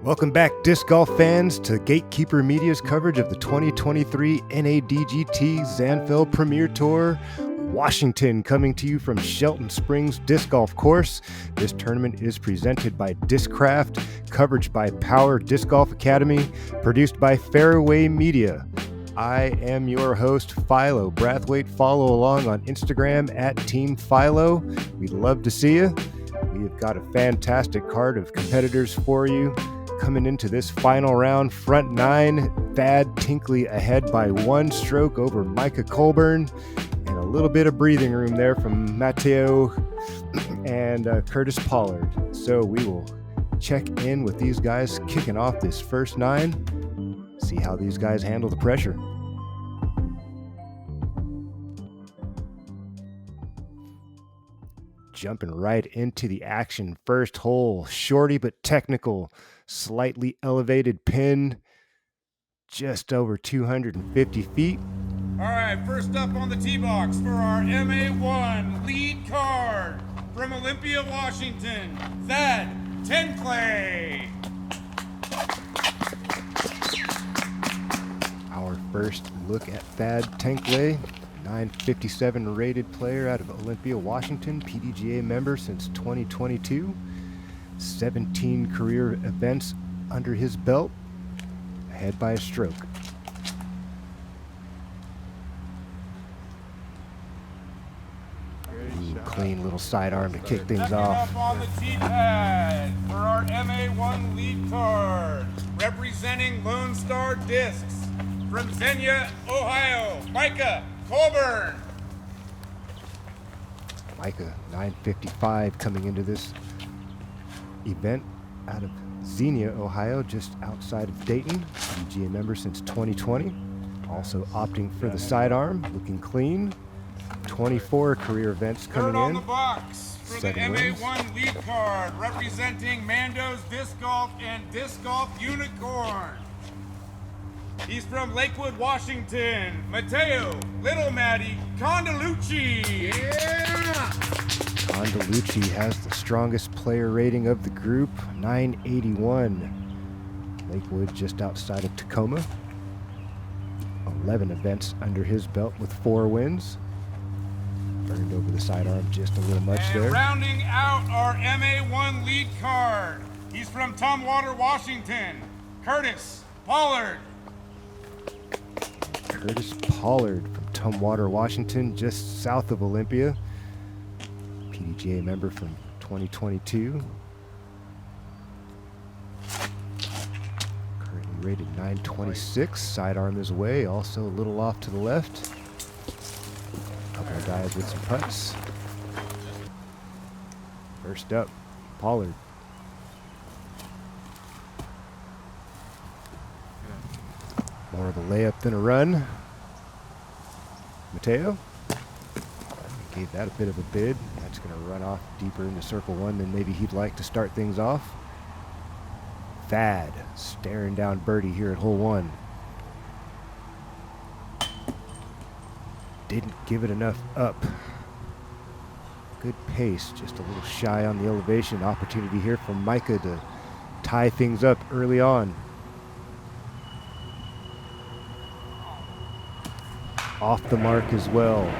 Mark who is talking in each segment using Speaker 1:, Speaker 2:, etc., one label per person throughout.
Speaker 1: Welcome back, disc golf fans, to Gatekeeper Media's coverage of the 2023 NADGT Zanfel Premier Tour Washington, coming to you from Shelton Springs Disc Golf Course. This tournament is presented by Discraft, coverage by Power Disc Golf Academy, produced by Fairway Media. I am your host, Philo Brathwaite. Follow along on Instagram at Team Philo. We'd love to see you. We've got a fantastic card of competitors for you. Coming into this final round, front nine, Thad Tinkley ahead by one stroke over Micah Colburn, and a little bit of breathing room there from Mateo and Curtis Pollard. So we will check in with these guys kicking off this first nine, see how these guys handle the pressure. Jumping right into the action. First hole, shorty but technical, slightly elevated pin, just over 250 feet.
Speaker 2: All right, first up on the tee box for our MA1 lead card from Olympia, Washington, Thad Tinkley.
Speaker 1: Our first look at Thad Tinkley, 957 rated player out of Olympia, Washington, PDGA member since 2022. 17 career events under his belt, ahead by a stroke. Clean little sidearm to kick things
Speaker 2: Second
Speaker 1: off.
Speaker 2: up on the tee pad for our MA1 lead card, representing Lone Star Discs from Xenia, Ohio, Micah Colburn.
Speaker 1: Micah, 955, coming into this event out of Xenia, Ohio, just outside of Dayton. PDGA member since 2020. Also opting for the sidearm, looking clean. 24 career events coming
Speaker 2: Third on
Speaker 1: in.
Speaker 2: the box for the
Speaker 1: 7 wins.
Speaker 2: MA1 lead card, representing Mando's Disc Golf and Disc Golf Unicorn. He's from Lakewood, Washington, Mateo Little Matty Condalucci. Yeah!
Speaker 1: Condalucci has the strongest player rating of the group, 981. Lakewood just outside of Tacoma. 11 events under his belt with 4 wins. Burned over the sidearm just a little much
Speaker 2: And
Speaker 1: there.
Speaker 2: rounding out our MA1 lead card, he's from Tumwater, Washington, Curtis Pollard.
Speaker 1: Curtis Pollard from Tumwater, Washington, just south of Olympia. PDGA member from 2022. Currently rated 926. Sidearm is away, also a little off to the left. Couple of guys with some putts. First up, Pollard. More of a layup than a run. Mateo gave that a bit of a bid. That's going to run off deeper into circle one than maybe he'd like to start things off. Thad staring down birdie here at hole one. Didn't give it enough up. Good pace, just a little shy on the elevation. Opportunity here for Micah to tie things up early on. Off the mark as well.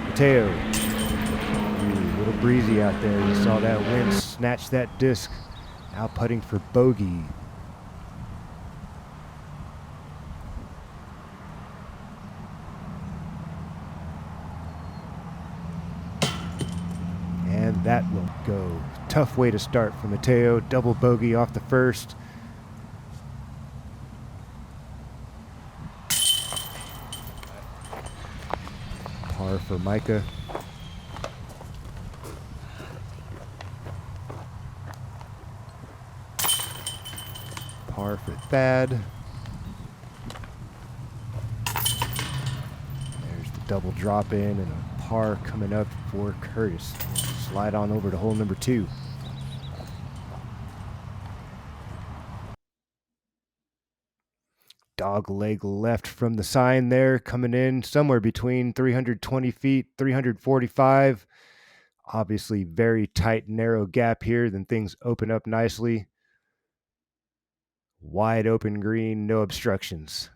Speaker 1: Mateo. Ooh, a little breezy out there. You saw that wind snatch that disc. Now putting for bogey. And that will go. Tough way to start for Mateo. Double bogey off the first. Par for Micah. Par for Thad. There's the double drop in and a par coming up for Curtis. Slide on over to hole number 2. Dog leg left from the sign there, coming in somewhere between 320 feet, 345. Obviously very tight, narrow gap here. Then things open up nicely. Wide open green, no obstructions.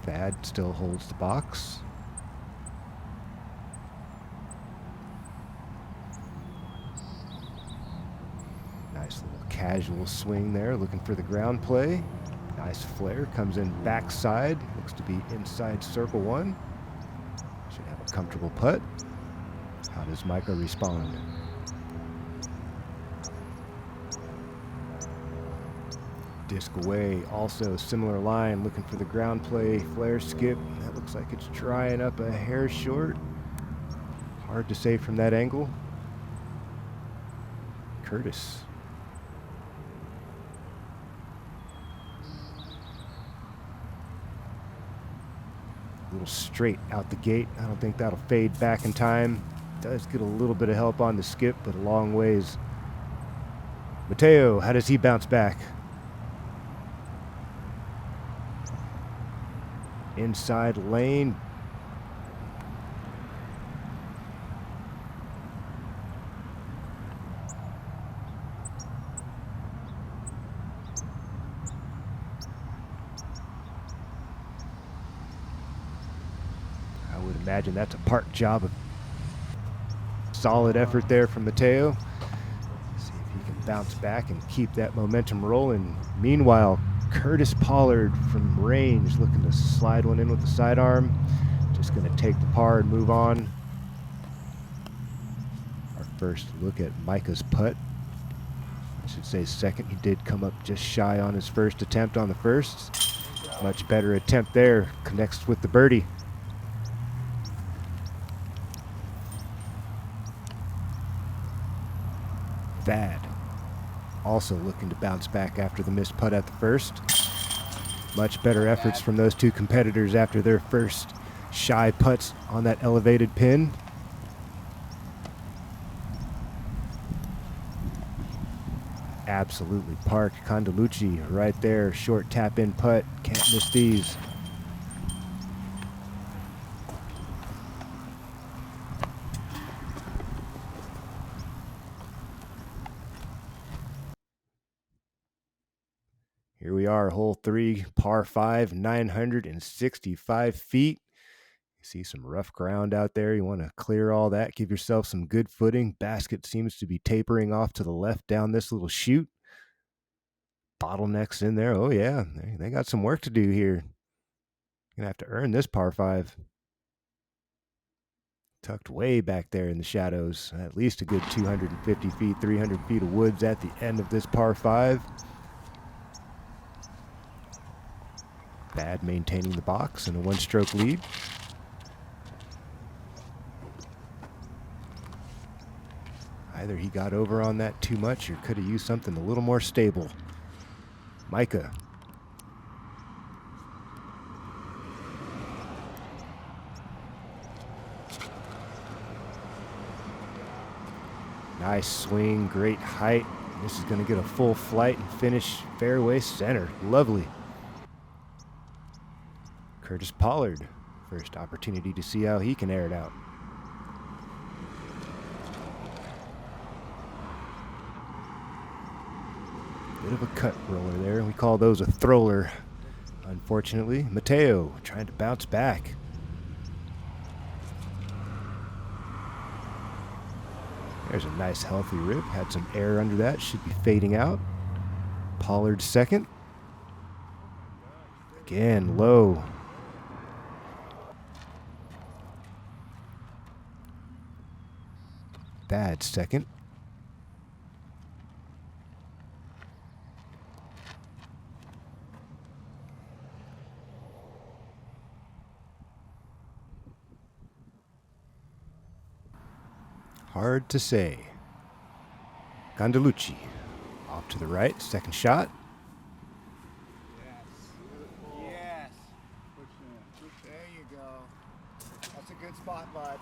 Speaker 1: Thad still holds the box. Nice little casual swing there, looking for the ground play. Nice flare, comes in backside, looks to be inside circle one. Should have a comfortable putt. How does Micah respond? Disc away, also similar line, looking for the ground play, flare skip. That looks like it's drying up a hair short. Hard to say from that angle. Curtis. A little straight out the gate. I don't think that'll fade back in time. Does get a little bit of help on the skip, but a long ways. Mateo, how does he bounce back? Inside lane. I would imagine that's a part job of solid effort there from Mateo. See if he can bounce back and keep that momentum rolling. Meanwhile, Curtis Pollard from range looking to slide one in with the sidearm. Just going to take the par and move on. Our first look at Micah's putt. I should say second. He did come up just shy on his first attempt on the first. Much better attempt there. Connects with the birdie. Thad also looking to bounce back after the missed putt at the first. Much better efforts from those two competitors after their first shy putts on that elevated pin. Absolutely parked. Condalucci right there. Short tap in putt. Can't miss these. Here we are, hole 3, par 5, 965 feet. You see some rough ground out there. You want to clear all that, give yourself some good footing. Basket seems to be tapering off to the left down this little chute. Bottlenecks in there. Oh, yeah, they got some work to do here. Going to have to earn this par 5. Tucked way back there in the shadows. At least a good 250 feet, 300 feet of woods at the end of this par 5. Bad maintaining the box and a one-stroke lead. Either he got over on that too much or could have used something a little more stable. Micah. Nice swing, great height. This is going to get a full flight and finish fairway center. Lovely. Curtis Pollard, first opportunity to see how he can air it out. Bit of a cut roller there. We call those a thrower, unfortunately. Mateo trying to bounce back. There's a nice healthy rip. Had some air under that. Should be fading out. Pollard second. Again, low. Thad second. Hard to say. Condalucci off to the right, second shot.
Speaker 3: Yes. There you go. That's a good spot, bud.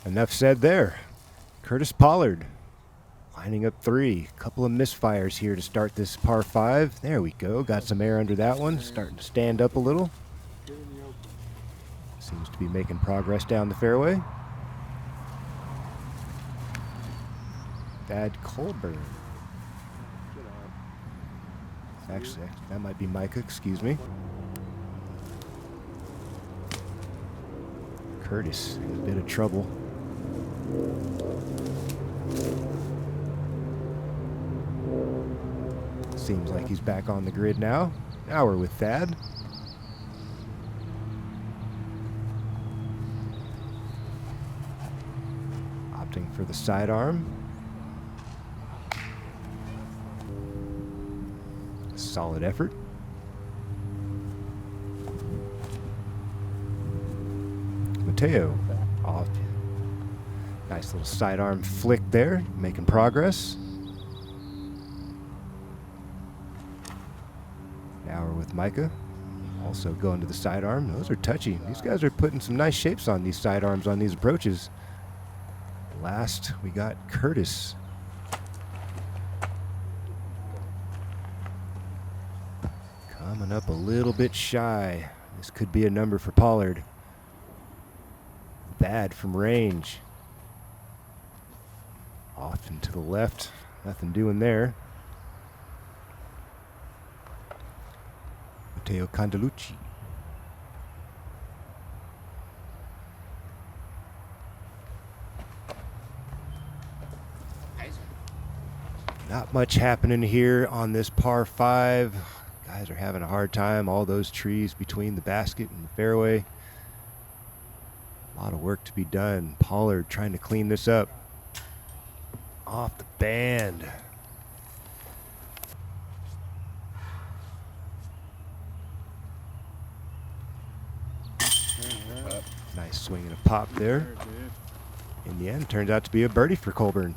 Speaker 1: Enough said there. Curtis Pollard, Lining up 3. Couple of misfires here to start this par 5. There we go. Got some air under that one. Starting to stand up a little. Seems to be making progress down the fairway. Thad Colburn. Actually, that might be Micah. Excuse me. Curtis in a bit of trouble. Seems like he's back on the grid now. Now we're with Thad. Opting for the sidearm. Solid effort. Mateo off. Nice little sidearm flick there, making progress. Now we're with Micah, also going to the sidearm. Those are touchy. These guys are putting some nice shapes on these sidearms on these approaches. Last, we got Curtis. Coming up a little bit shy. This could be a number for Pollard. Thad from range. Off and to the left. Nothing doing there. Matteo Candelucci. Not much happening here on this par 5. Guys are having a hard time. All those trees between the basket and the fairway. A lot of work to be done. Pollard trying to clean this up. Off the band. Nice swing and a pop there. In the end, turns out to be a birdie for Colburn.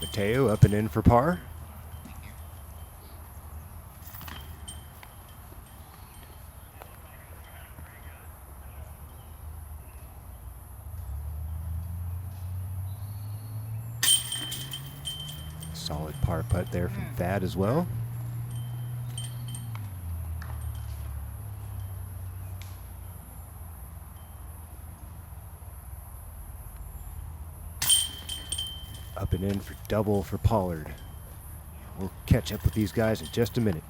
Speaker 1: Mateo up and in for par. Solid par putt there from Thad as well. Up and in for double for Pollard. We'll catch up with these guys in just a minute.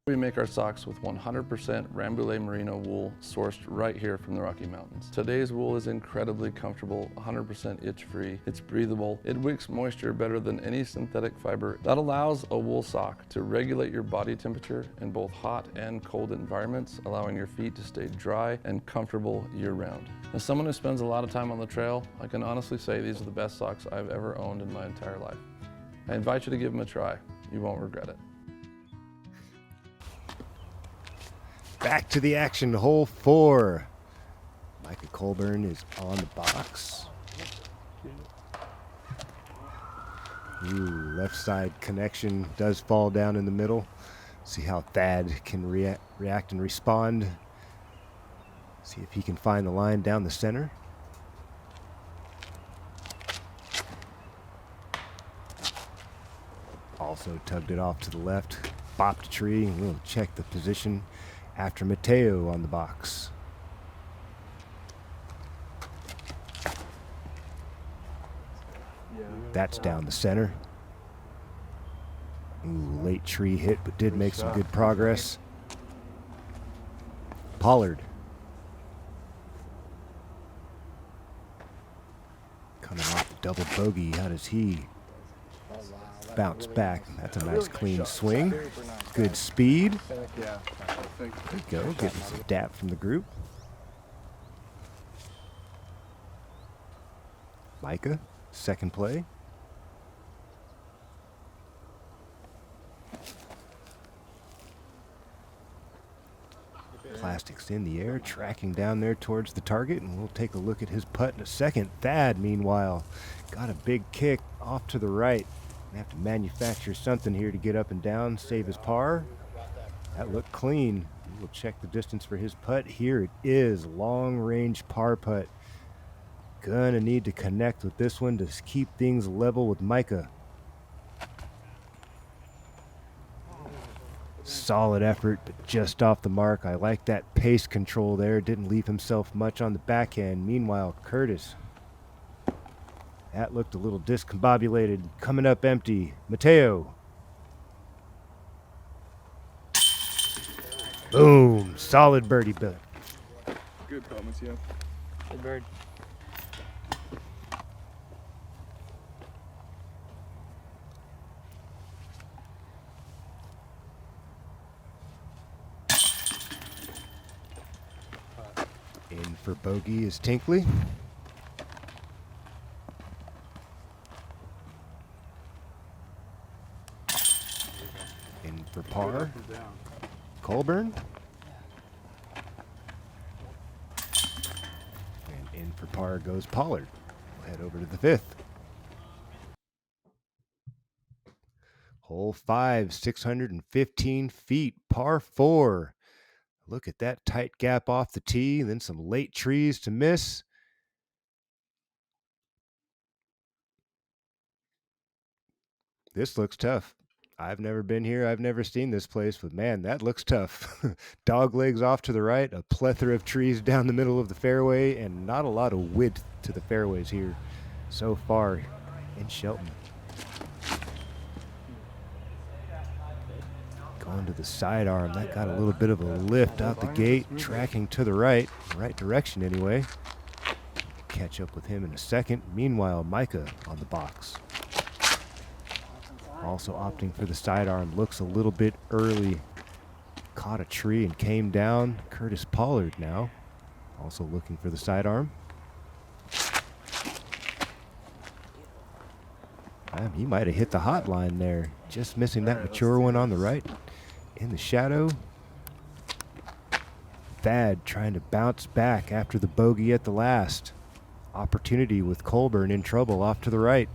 Speaker 4: We make our socks with 100% Rambouillet merino wool sourced right here from the Rocky Mountains. Today's wool is incredibly comfortable, 100% itch-free, it's breathable, it wicks moisture better than any synthetic fiber. That allows a wool sock to regulate your body temperature in both hot and cold environments, allowing your feet to stay dry and comfortable year-round. As someone who spends a lot of time on the trail, I can honestly say these are the best socks I've ever owned in my entire life. I invite you to give them a try. You won't regret it.
Speaker 1: Back to the action, hole 4. Micah Colburn is on the box. Ooh, left side connection does fall down in the middle. See how Thad can react and respond. See if he can find the line down the center. Also tugged it off to the left, bopped a tree, and we'll check the position after Mateo on the box. That's down the center. Ooh, late tree hit, but did make some good progress. Pollard. Coming off the double bogey, how does he bounce back? That's a nice clean swing. Good speed. There you go, getting some dap from the group. Micah, second play. Plastics Nice in the air, tracking down there towards the target, and we'll take a look at his putt in a second. Thad, meanwhile, got a big kick off to the right. Gonna have to manufacture something here to get up and down, save his par. That looked clean. We'll check the distance for his putt. Here it is, long-range par putt. Gonna need to connect with this one to keep things level with Micah. Solid effort, but just off the mark. I like that pace control there. Didn't leave himself much on the backhand. Meanwhile, Curtis. That looked a little discombobulated. Coming up empty. Mateo. Boom. Solid birdie bill.
Speaker 5: Good putt, Mateo.
Speaker 6: Good bird.
Speaker 1: In for bogey is Tinkley. In for par, Colburn. And in for par goes Pollard. We'll head over to the fifth. Hole 5, 615 feet, par 4. Look at that tight gap off the tee, then some late trees to miss. This looks tough. I've never been here. I've never seen this place, but man, that looks tough. Dog legs off to the right, a plethora of trees down the middle of the fairway, and not a lot of width to the fairways here so far in Shelton. Going to the sidearm. That got a little bit of a lift out the gate, tracking to the right direction anyway. Catch up with him in a second. Meanwhile, Micah on the box. Also opting for the sidearm. Looks a little bit early. Caught a tree and came down. Curtis Pollard now. Also looking for the sidearm. He might have hit the hot line there. Just missing that mature one on the right. In the shadow. Thad trying to bounce back after the bogey at the last. Opportunity with Colburn in trouble off to the right.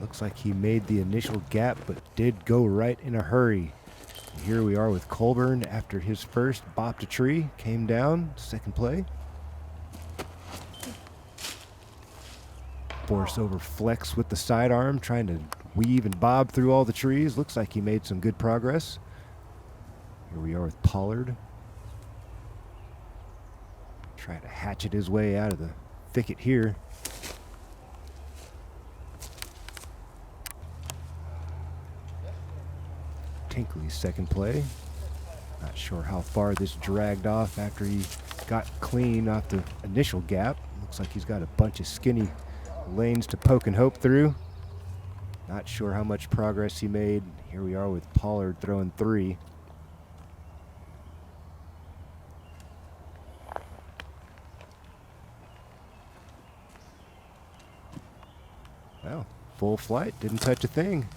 Speaker 1: Looks like he made the initial gap, but did go right in a hurry. And here we are with Colburn after his first bopped a tree, came down, second play. Force over flex with the sidearm, trying to weave and bob through all the trees. Looks like he made some good progress. Here we are with Pollard. Try to hatchet his way out of the thicket here. Tinkley's second play. Not sure how far this dragged off after he got clean off the initial gap. Looks like he's got a bunch of skinny lanes to poke and hope through. Not sure how much progress he made. Here we are with Pollard throwing 3. Well, full flight, didn't touch a thing.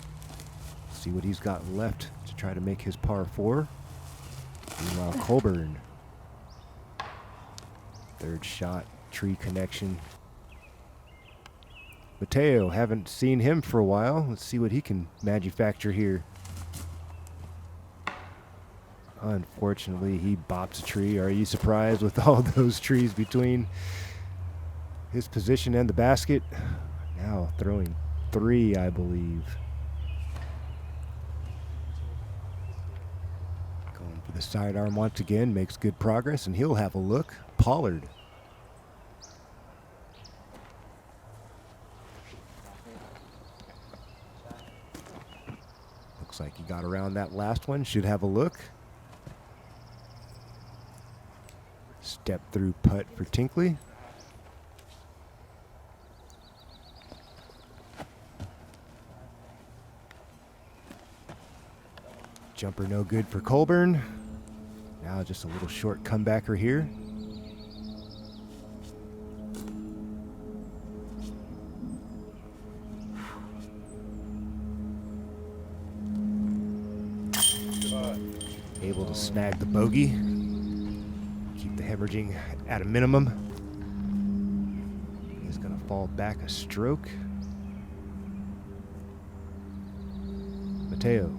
Speaker 1: See what he's got left to try to make his par 4. Meanwhile, Colburn. Third shot, tree connection. Mateo, haven't seen him for a while. Let's see what he can manufacture here. Unfortunately, he bops a tree. Are you surprised with all those trees between his position and the basket? Now throwing 3, I believe. Going for the sidearm once again, makes good progress, and he'll have a look. Pollard. Looks like he got around that last one. Should have a look. Step through putt for Tinkley. Jumper no good for Colburn. Now just a little short comebacker here. snag the bogey. Keep the hemorrhaging at a minimum. He's going to fall back a stroke. Mateo.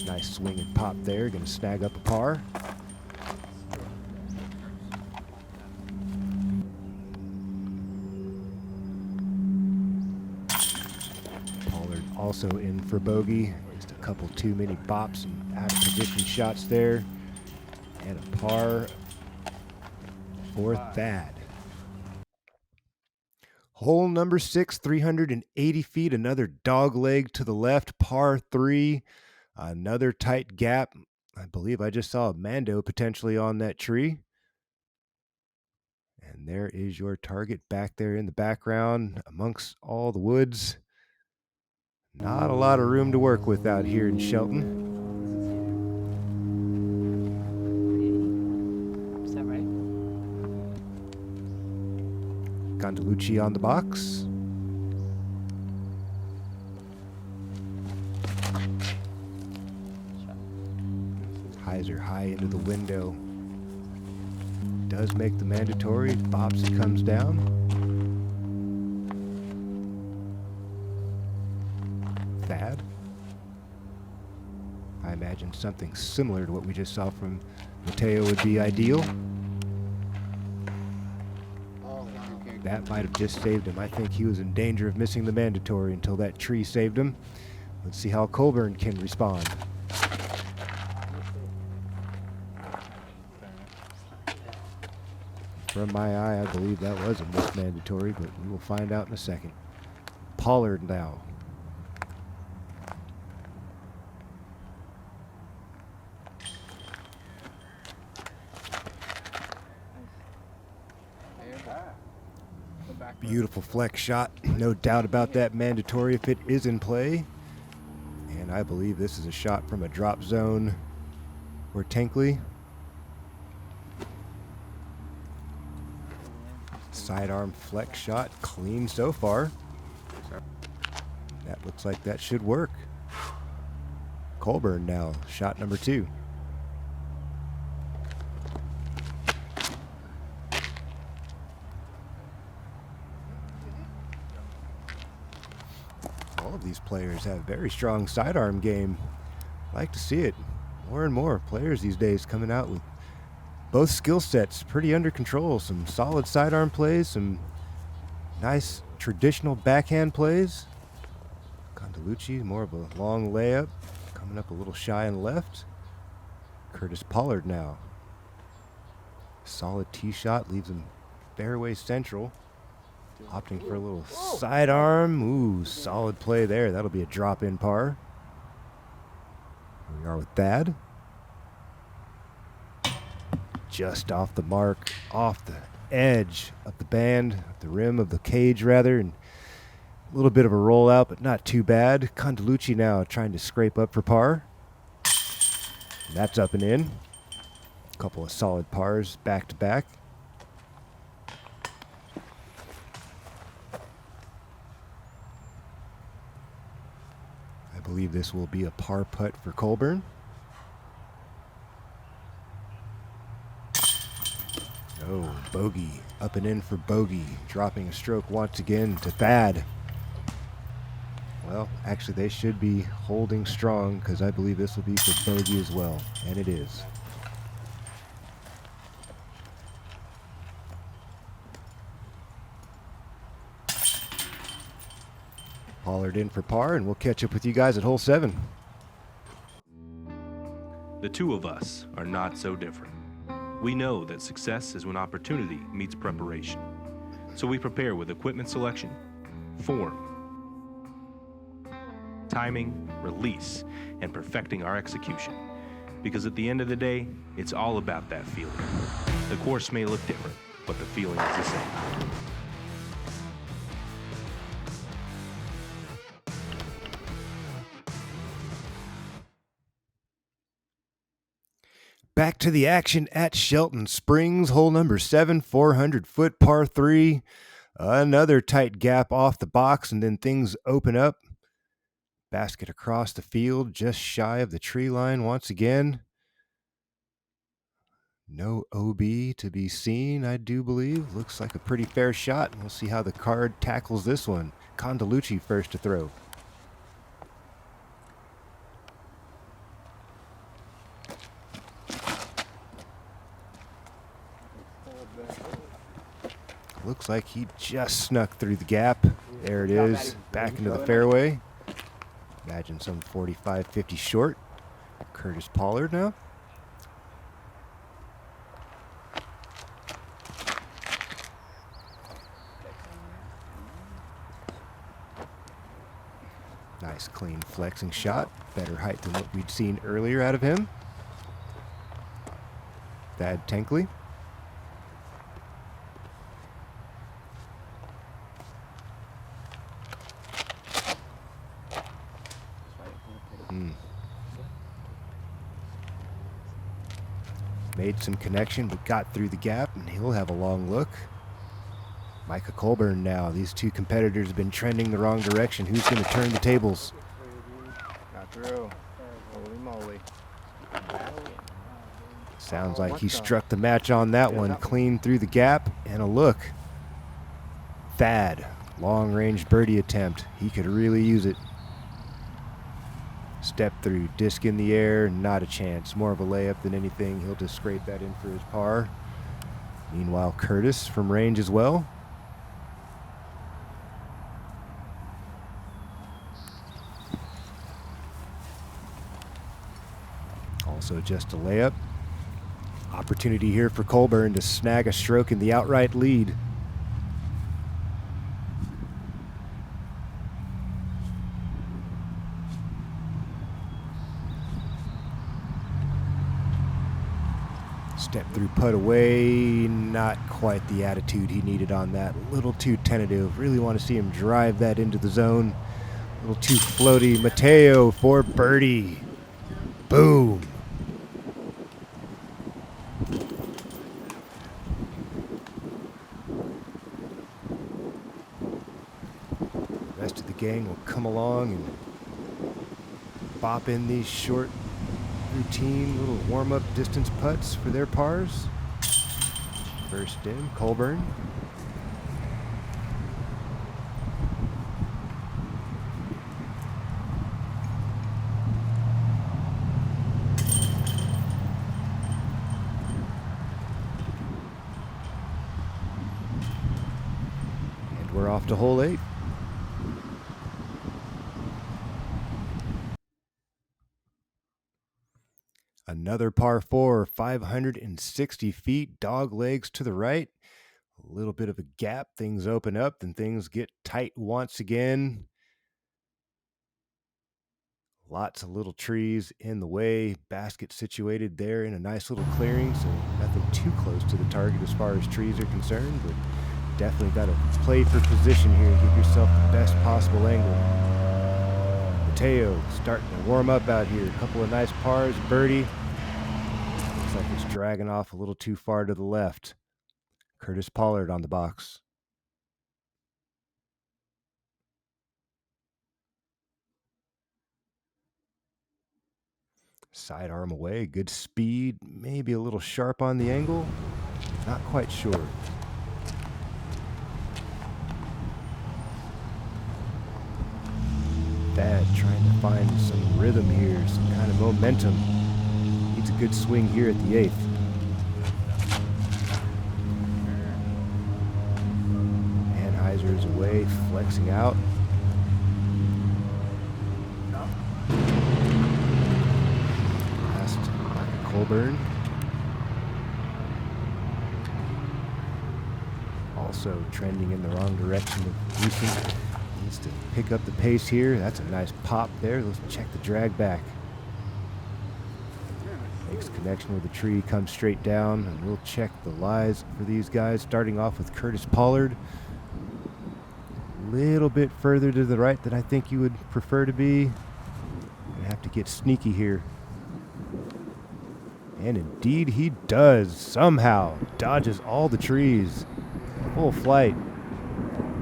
Speaker 1: Nice swing and pop there. Going to snag up a par. Pollard also in for bogey. Just a couple too many bops and out of position shots there. And a par for Thad. Hole number 6, 380 feet, another dog leg to the left, par 3, another tight gap. I believe I just saw a Mando potentially on that tree. And there is your target back there in the background amongst all the woods. Not a lot of room to work with out here in Shelton. Gondolucci on the box. Highs are high into the window. Does make the mandatory. Bops and comes down. Thad. I imagine something similar to what we just saw from Mateo would be ideal. That might have just saved him. I think he was in danger of missing the mandatory until that tree saved him. Let's see how Colburn can respond. From my eye, I believe that was a missed mandatory, but we will find out in a second. Pollard now. Beautiful flex shot. No doubt about that mandatory if it is in play. And I believe this is a shot from a drop zone or Tankley. Sidearm flex shot. Clean so far. That looks like that should work. Colburn now. Shot number 2. All of these players have very strong sidearm game. I like to see it. More and more players these days coming out with both skill sets pretty under control. Some solid sidearm plays, some nice traditional backhand plays. Gondolucci, more of a long layup. Coming up a little shy and left. Curtis Pollard now. Solid tee shot, leaves him fairway central. Opting for a little sidearm. Ooh, solid play there. That'll be a drop-in par. Here we are with Thad. Just off the mark, off the edge of the band, the rim of the cage rather, and a little bit of a rollout, but not too bad. Gondolucci now trying to scrape up for par. And that's up and in. A couple of solid pars back to back. I believe this will be a par putt for Colburn. Oh, bogey. Up and in for bogey. Dropping a stroke once again to Thad. Well, actually, they should be holding strong because I believe this will be for bogey as well. And it is. Pollard in for par, and we'll catch up with you guys at hole 7.
Speaker 6: The two of us are not so different. We know that success is when opportunity meets preparation. So we prepare with equipment selection, form, timing, release, and perfecting our execution. Because at the end of the day, it's all about that feeling. The course may look different, but the feeling is the same.
Speaker 1: Back to the action at Shelton Springs, hole number 7, 400-foot par 3. Another tight gap off the box, and then things open up. Basket across the field, just shy of the tree line once again. No OB to be seen, I do believe. Looks like a pretty fair shot. We'll see how the card tackles this one. Condalucci first to throw. Looks like he just snuck through the gap. There it is, back into the fairway. Imagine some 45, 50 short. Curtis Pollard now. Nice clean flexing shot. Better height than what we'd seen earlier out of him. Thad Tankley. Made some connection, but got through the gap, and he'll have a long look. Micah Colburn now. These two competitors have been trending the wrong direction. Who's going to turn the tables?
Speaker 3: Got through. Holy moly.
Speaker 1: Sounds like he struck the match on that one. Clean through the gap, and a look. Thad, long-range birdie attempt. He could really use it. Step through, disc in the air, not a chance. More of a layup than anything. He'll just scrape that in for his par. Meanwhile, Curtis from range as well. Also just a layup. Opportunity here for Colburn to snag a stroke in the outright lead. Step through, putt away. Not quite the attitude he needed on that. A little too tentative. Really want to see him drive that into the zone. A little too floaty. Mateo for birdie. Boom. The rest of the gang will come along and bop in these short routine little warm-up distance putts for their pars. First in, Colburn. And we're off to hole 8. Another par 4, 560 feet, dog legs to the right. A little bit of a gap, things open up, then things get tight once again. Lots of little trees in the way, basket situated there in a nice little clearing, so nothing too close to the target as far as trees are concerned, but definitely got to play for position here and give yourself the best possible angle. Mateo starting to warm up out here. A couple of nice pars, birdie. Looks like it's dragging off a little too far to the left. Curtis Pollard on the box. Sidearm away, good speed, maybe a little sharp on the angle. Not quite sure. Thad trying to find some rhythm here, some kind of momentum. Needs a good swing here at the 8th. Anheuser is away, flexing out. Past Micah Colburn. Also trending in the wrong direction of recent. Needs to pick up the pace here. That's a nice pop there. Let's check the drag back. Makes connection with the tree, comes straight down, and we'll check the lies for these guys. Starting off with Curtis Pollard. A little bit further to the right than I think you would prefer to be. Gonna have to get sneaky here. And indeed he does. Somehow dodges all the trees. Full flight.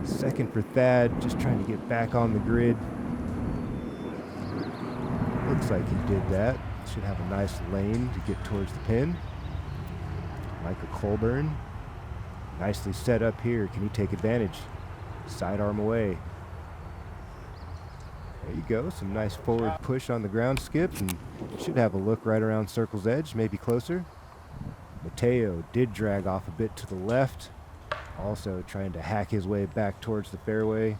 Speaker 1: Second for Thad, just trying to get back on the grid. Looks like he did that. Should have a nice lane to get towards the pin. Micah Colburn, nicely set up here. Can he take advantage? Sidearm away. There you go. Some nice forward push on the ground skip, and should have a look right around circle's edge, maybe closer. Mateo did drag off a bit to the left, also trying to hack his way back towards the fairway.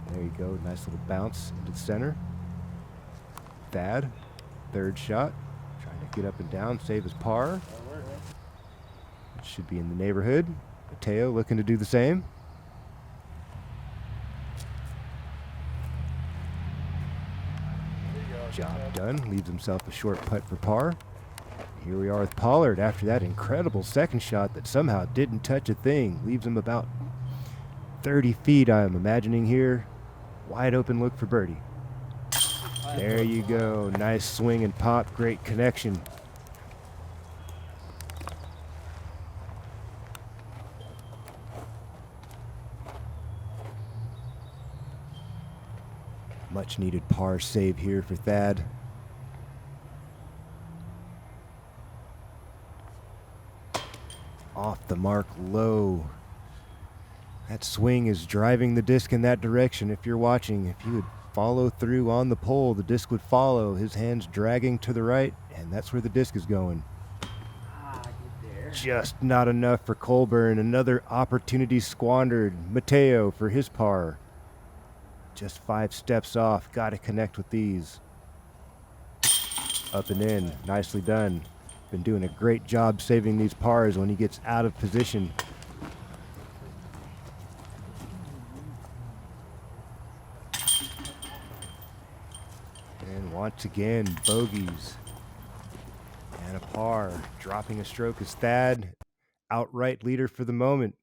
Speaker 1: There you go. Nice little bounce into the center. Thad, third shot, trying to get up and down, save his par. It should be in the neighborhood. Mateo looking to do the same. Job done. Leaves himself a short putt for par. Here we are with Pollard after that incredible second shot that somehow didn't touch a thing. Leaves him about 30 feet, I'm imagining here. Wide open look for birdie. There you go. Nice swing and pop. Great connection. Much needed par save here for Thad. Off the mark low. That swing is driving the disc in that direction. If you're watching, if you would follow through on the pole, the disc would follow. His hands dragging to the right, and that's where the disc is going. Just not enough for Colburn. Another opportunity squandered. Mateo for his par. Just 5 steps off. Got to connect with these. Up and in. Nicely done. Been doing a great job saving these pars when he gets out of position. And once again, bogeys. And a par. Dropping a stroke is Thad. Outright leader for the moment.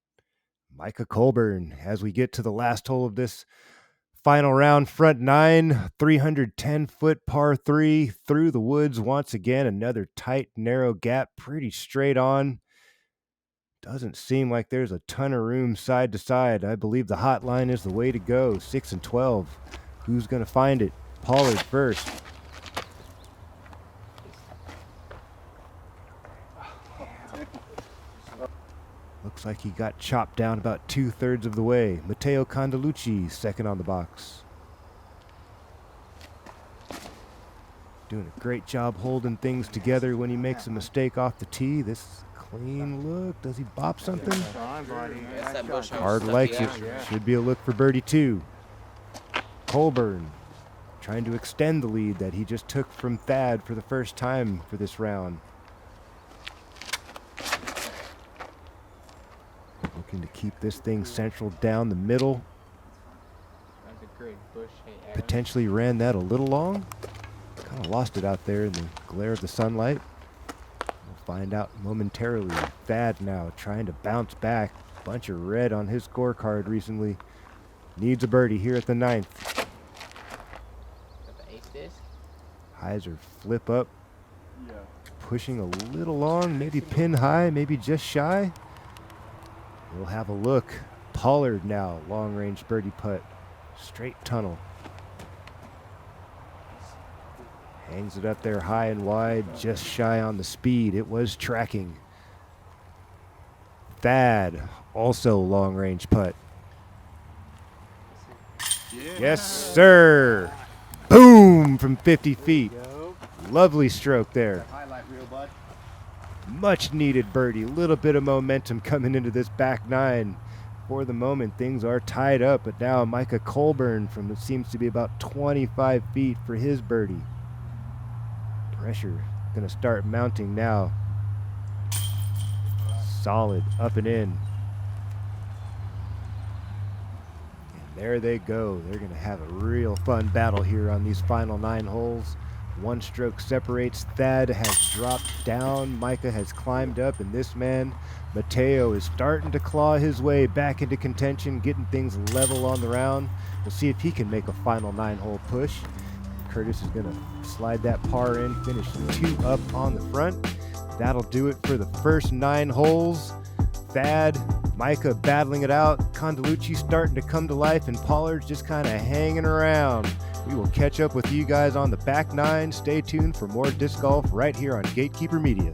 Speaker 1: Micah Colburn as we get to the last hole of this final round, front 9, 310-foot par 3 through the woods once again. Another tight, narrow gap, pretty straight on. Doesn't seem like there's a ton of room side to side. I believe the hot line is the way to go. 6 and 12. Who's going to find it? Pollard first. Looks like he got chopped down about 2/3 of the way. Matteo Condalucci, second on the box. Doing a great job holding things together when he makes a mistake off the tee. This clean look. Does he bop something? Hard likes it. Should be a look for birdie 2. Colburn trying to extend the lead that he just took from Thad for the first time for this round. Looking to keep this thing central down the middle. Potentially ran that a little long. Kind of lost it out there in the glare of the sunlight. We'll find out momentarily. Thad now trying to bounce back. Bunch of red on his scorecard recently. Needs a birdie here at the 9th. Heiser flip up. Pushing a little long, maybe pin high, maybe just shy. We'll have a look. Pollard now, long range birdie putt. Straight tunnel. Hangs it up there high and wide, just shy on the speed. It was tracking. Thad, also long range putt. Yes, sir. Boom from 50 feet. Lovely stroke there. Much needed birdie. Little bit of momentum coming into this back 9. For the moment, things are tied up, but now Micah Colburn from it seems to be about 25 feet for his birdie. Pressure going to start mounting now. Solid, up and in. And there they go. They're going to have a real fun battle here on these final 9 holes. 1 stroke separates. Thad has dropped down. Micah has climbed up, and this man, Mateo, is starting to claw his way back into contention, getting things level on the round. We'll see if he can make a final 9-hole push. Curtis is going to slide that par in, finish 2 up on the front. That'll do it for the first 9 holes. Thad, Micah battling it out. Condalucci starting to come to life, and Pollard's just kind of hanging around. We will catch up with you guys on the back nine. Stay tuned for more disc golf right here on Gatekeeper Media.